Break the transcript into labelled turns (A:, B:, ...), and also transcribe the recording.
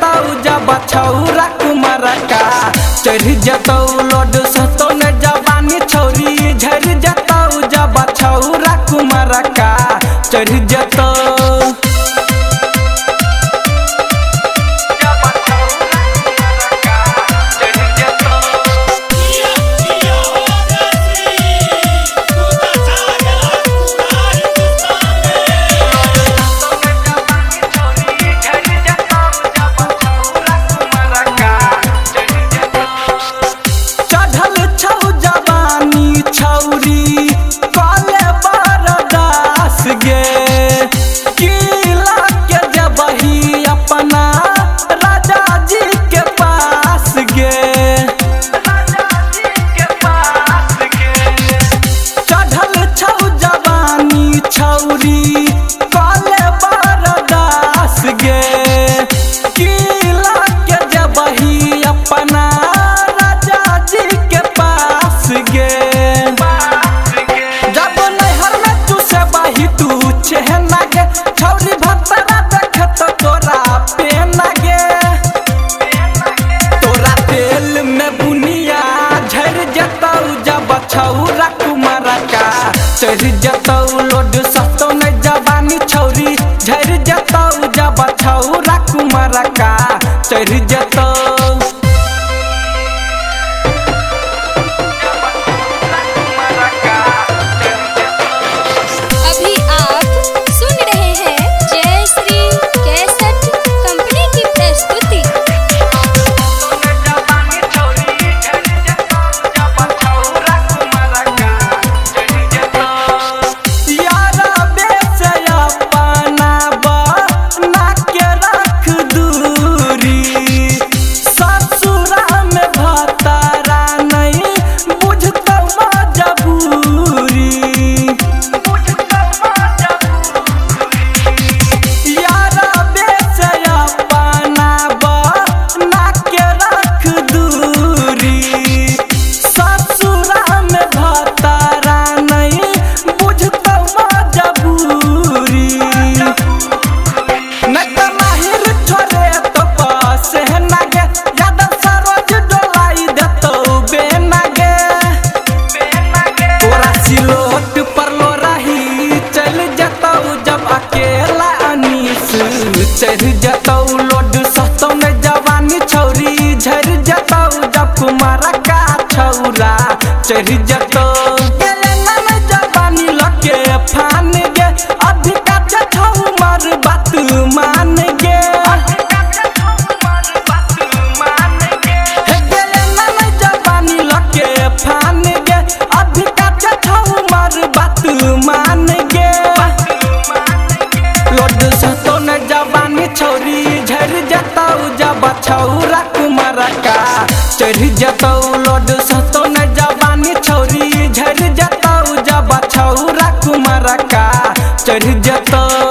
A: जतौ जब छौरा कुमार का चढ़ जतौ लोड सतो न जवानी छौरी झर जतौ जब छौरा कुमार का चढ़ जतौ छौरा कुमार का चढ़ जतौ लोड सतो न जवानी छौरी झर जतौ जब छौरा कुमार का चढ़ जतौ
B: अभी आप सुन रहे हैं जय श्री कैसेट कंपनी की प्रस्तुति।
A: चढ़ जतौ लोड सतो न जवानी छौरी झर जतौ जब कुमार का छौरा चढ़ जतौ जवानी लके फान गे अधिका छौ मार बात मान गे जवानी लके फान गे अधिका छौ मार बात मान गे लोड सतो न जवानी छौरी झर जतौ जब छौरा कुमार का चढ़ जतौ लोड सतो न जवानी छौरी झर जतौ जब छौरा कुमार का चढ़ जतौ।